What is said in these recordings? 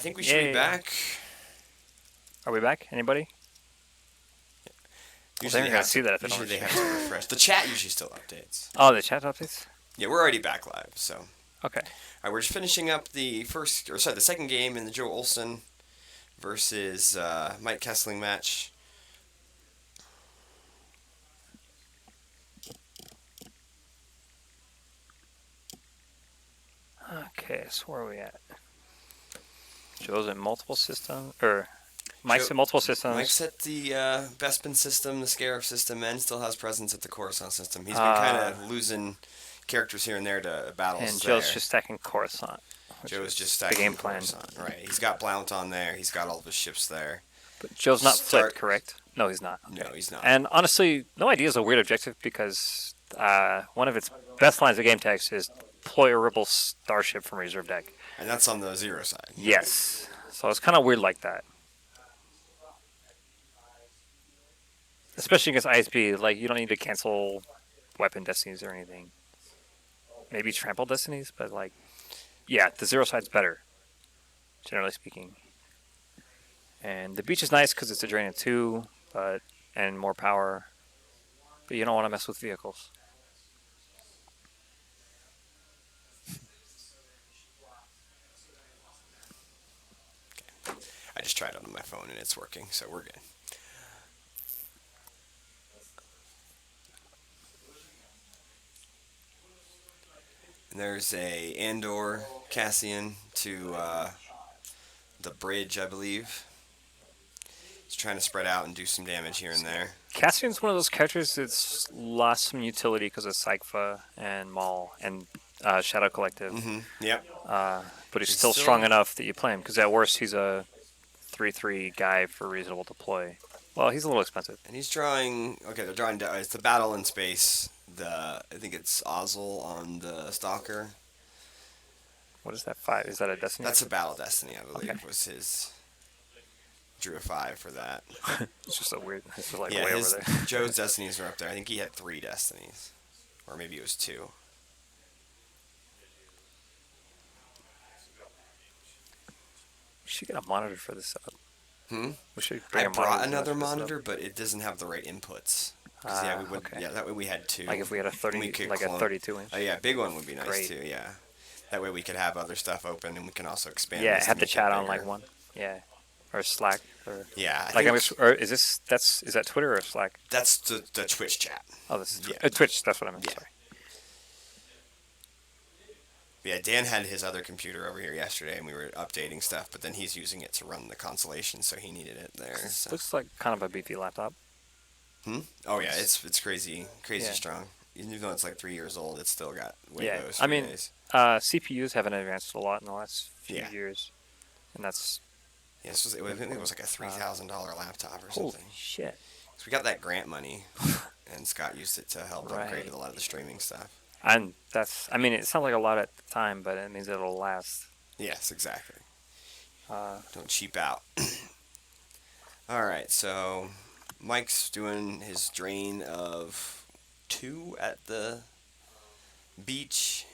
think we should be back. Are we back? Anybody? Usually well, they have to see that if they usually don't they have to refresh. The chat usually still updates. Oh, the chat updates? Yeah, we're already back live, so. Okay. All right, we're just finishing up the second game in the Joe Olson versus Mike Kessling match. Okay, so where are we at? Joe's in multiple systems, or Mike's in multiple systems. Mike's at the Bespin system, the Scarif system, and still has presence at the Coruscant system. He's been kind of losing characters here and there to battles. And Joe's just stacking Coruscant. Joe's just stacking the game plan. Coruscant. Right. He's got Blount on there. He's got all of his ships there. But Joe's not flipped, correct? No, he's not. Okay. No, he's not. And honestly, no idea is a weird objective because one of its best lines of game text is deploy a Rebel starship from reserve deck. And that's on the 0 side. Yes. So it's kind of weird like that. Especially against ISB, like you don't need to cancel weapon destinies or anything. Maybe trample destinies, but like, yeah, the 0 side's better, generally speaking. And the beach is nice because it's a drain of 2, and more power. But you don't want to mess with vehicles. I just tried it on my phone and it's working, so we're good. And there's a Andor Cassian to the bridge, I believe. He's trying to spread out and do some damage here and there. Cassian's one of those characters that's lost some utility because of Sypha and Maul and Shadow Collective. Mm-hmm. Yep. But he's still strong enough that you play him, because at worst he's a 3/3 guy for reasonable deploy. Well, he's a little expensive. And he's drawing. Okay, they're drawing. It's the battle in space. I think it's Ozzel on the Stalker. What is that, 5? Is that a Destiny? That's a Battle Destiny, I believe, okay. was his. Drew a 5 for that. It's just so weird. It's just like yeah, way over there. Joe's Destinies are up there. I think he had 3 Destinies. Or maybe it was 2. We should get a monitor for this setup. We should bring I brought another monitor, but it doesn't have the right inputs. Yeah, we would. Okay. Yeah, that way we had 2. Like if we had a 30, like a 32-inch. Oh yeah, big one would be nice too. Yeah, that way we could have other stuff open, and we can also expand. Yeah, have the chat on like one. Yeah, or Slack or. Yeah. Or is that Twitter or Slack? That's the Twitch chat. Oh, this is Twitch. That's what I meant. Yeah. Sorry. Yeah, Dan had his other computer over here yesterday, and we were updating stuff, but then he's using it to run the Constellation, so he needed it there. So. Looks like kind of a beefy laptop. Oh yeah, it's crazy strong. Even though it's like 3 years old, it's still got way those. I mean, CPUs haven't advanced a lot in the last few years, and that's. Yeah, I think it was like a $3,000 laptop or something. Holy shit! So we got that grant money, and Scott used it to help upgrade a lot of the streaming stuff. And it sounds like a lot at the time, but it means it'll last. Yes, exactly. Don't cheap out. All right, so Mike's doing his drain of 2 at the beach.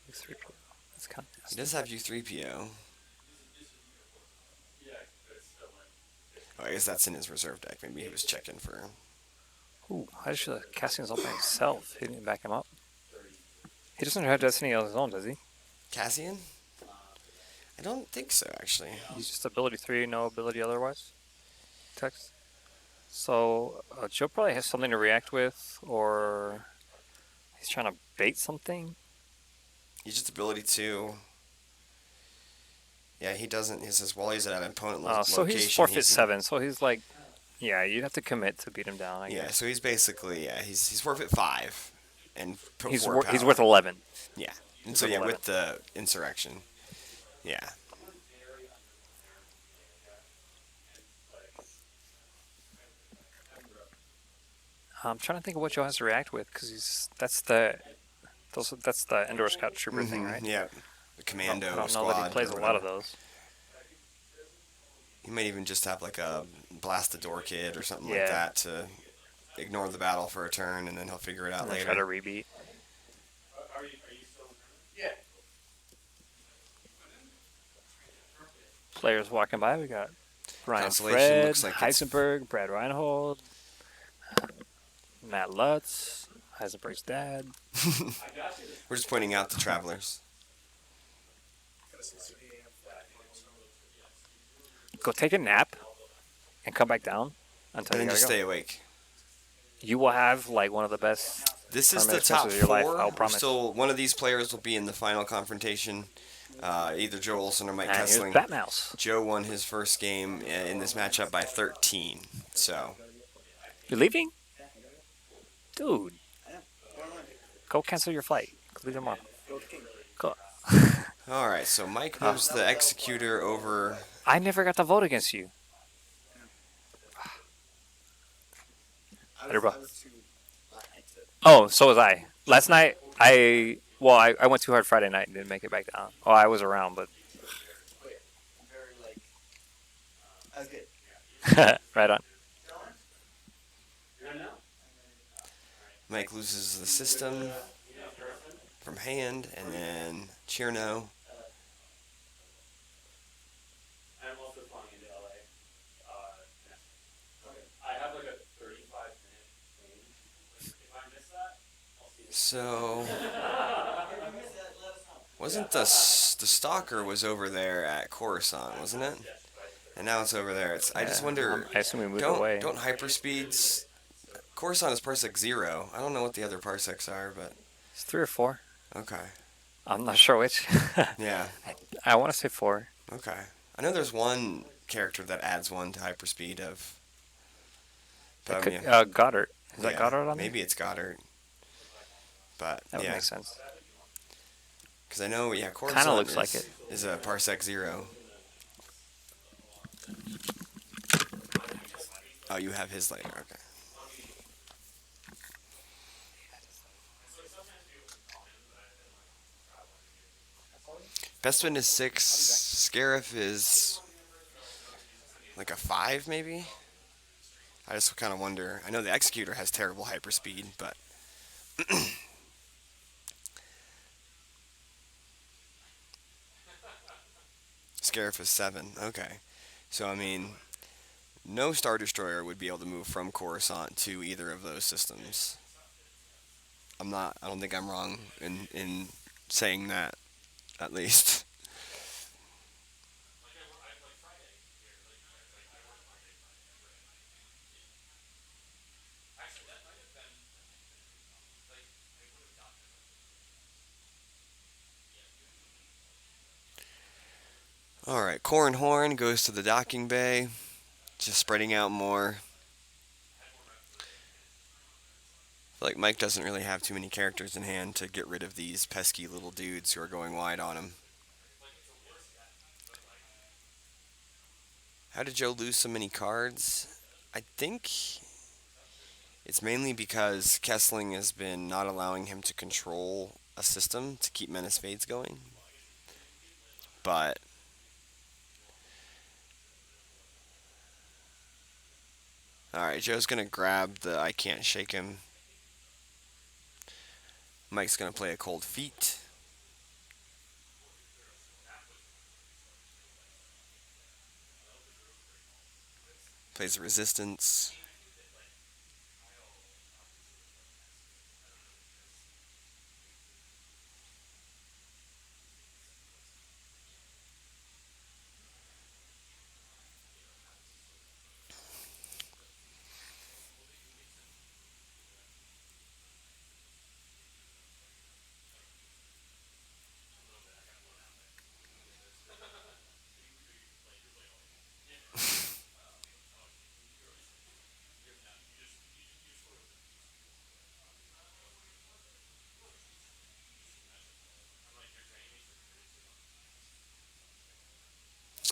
U3PO. That's kind of he does have U3PO. Oh, I guess that's in his reserve deck. Maybe he was checking for. Ooh, I just realized Cassian's all by himself. He didn't back him up. He doesn't have Destiny on his own, does he? Cassian? I don't think so, actually. He's just ability 3, no ability otherwise. Text. So, Joe probably has something to react with, or he's trying to bait something. He's just ability 2. Yeah, he doesn't. He says, while he's at an opponent location. So he's forfeit 7. So he's like, yeah, you'd have to commit to beat him down. I guess. So he's basically, he's forfeit 5, and put he's 4 power. He's worth 11. Yeah, and so 11. With the insurrection, yeah. I'm trying to think of what Joe has to react with, because that's the Endor Scout Trooper thing, right? Yeah, the Commando I don't squad. know that he plays a lot of those. He might even just have like a blast the door kid or something like that to ignore the battle for a turn, and then he'll figure it out later. Try to rebeat. Players walking by. We got Ryan Constellation Fred, looks like it's. Heisenberg, Brad Reinhold, Matt Lutz, Heisenberg's dad. We're just pointing out the travelers. Go take a nap and come back down until And you then gotta just go. stay awake. You will have like one of the best This is tournament the top experiences of your life. four. I'll We're promise. still one of these players will be in the final confrontation. Either Joe Olson or Mike And here's Kessling. Batmouse. Joe won his first game in this matchup by 13. So You're leaving, dude. Go cancel your flight. Leave tomorrow. Go. all right. So Mike moves the executor over. I never got to vote against you. Better, bro. Oh, so was I. Last night, I went too hard Friday night and didn't make it back down. Oh, I was around, but right on. Mike loses the system from hand, and then Cherno. So wasn't the stalker was over there at Coruscant, wasn't it? And now it's over there. It's I just Yeah, wonder. I assume we moved Don't away. don't hyperspeeds. Coruscant is parsec 0. I don't know what the other parsecs are, but It's 3 or 4. okay. I'm not sure which. Yeah. I want to say 4. Okay. I know there's one character that adds 1 to hyperspeed of. That But could, yeah, Goddard. Is that yeah, Goddard on there? maybe it's Goddard. But That would yeah, make sense. because I know Kind of Coruscant looks like it. is a parsec 0. Oh, you have his later. Okay. Bestwind is 6. Scarif is like a 5, maybe. I just kind of wonder. I know the Executor has terrible hyperspeed, but Scarif is 7. Okay. So, I mean, no Star Destroyer would be able to move from Coruscant to either of those systems. I don't think I'm wrong in saying that, at least. Alright, Corn Horn goes to the docking bay, just spreading out more. I feel like Mike doesn't really have too many characters in hand to get rid of these pesky little dudes who are going wide on him. How did Joe lose so many cards? I think it's mainly because Kessling has been not allowing him to control a system to keep Menace Fades going. But alright, Joe's gonna grab the I can't shake him. Mike's gonna play a cold feet. Plays resistance.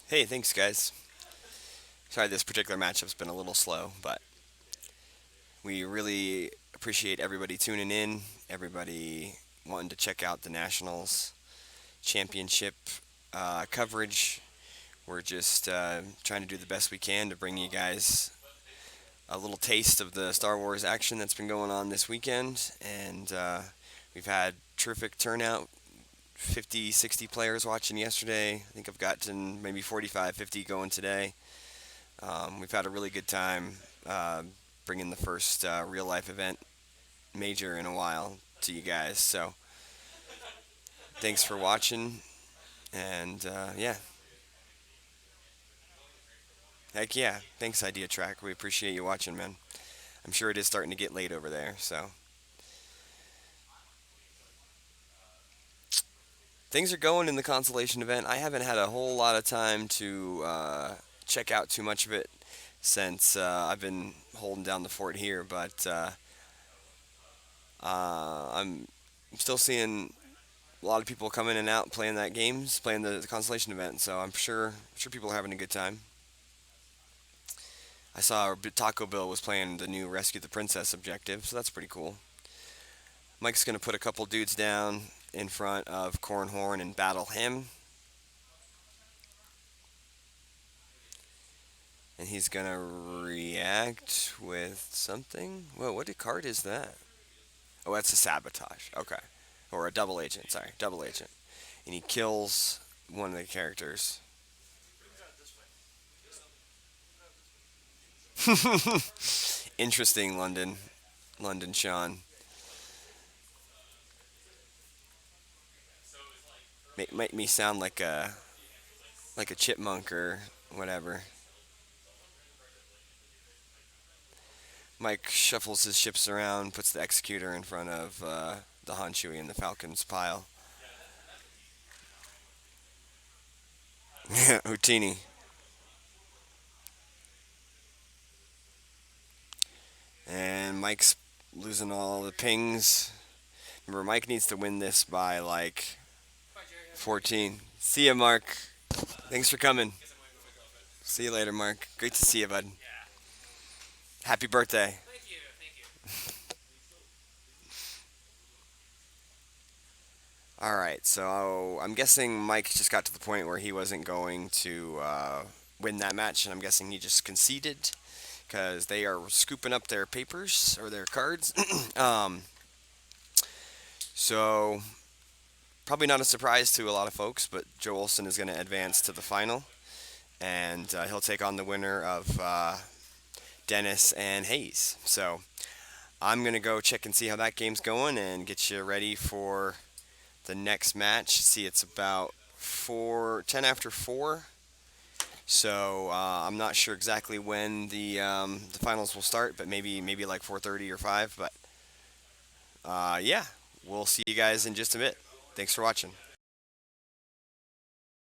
Hey, thanks guys. Sorry this particular matchup's been a little slow, but we really appreciate everybody tuning in, everybody wanting to check out the Nationals Championship coverage. We're just trying to do the best we can to bring you guys a little taste of the Star Wars action that's been going on this weekend, and We've had terrific turnout. 50, 60 players watching yesterday. I think I've gotten maybe 45, 50 going today. We've had a really good time bringing the first real life event major in a while to you guys. So thanks for watching. And yeah, heck yeah. Thanks, Idea Track. We appreciate you watching, man. I'm sure it is starting to get late over there. So things are going in the consolation event. I haven't had a whole lot of time to check out too much of it since I've been holding down the fort here, but I'm still seeing a lot of people coming in and out playing that games, playing the consolation event. So I'm sure people are having a good time. I saw Taco Bill was playing the new Rescue the Princess objective, so that's pretty cool. Mike's gonna put a couple dudes down in front of Cornhorn and battle him, and he's gonna react with something. Whoa, what card is that? Oh, that's a sabotage. Okay, or a double agent. Sorry, double agent, and he kills one of the characters. Interesting, London Sean. Make me sound like a chipmunk or whatever. Mike shuffles his ships around, puts the executor in front of the Hanshui and the Falcon's pile. Houtini. And Mike's losing all the pings. Remember, Mike needs to win this by like 14. See ya, Mark. Thanks for coming. See you later, Mark. Great to see you, bud. Happy birthday. All right, so I'm guessing Mike just got to the point where he wasn't going to win that match, and I'm guessing he just conceded because they are scooping up their papers or their cards. So probably not a surprise to a lot of folks, but Joe Olson is going to advance to the final, and he'll take on the winner of Dennis and Hayes. So I'm going to go check and see how that game's going and get you ready for the next match. See, it's about 10 after 4. So I'm not sure exactly when the finals will start, but maybe like 4:30 or 5. But yeah, we'll see you guys in just a bit. Thanks for watching.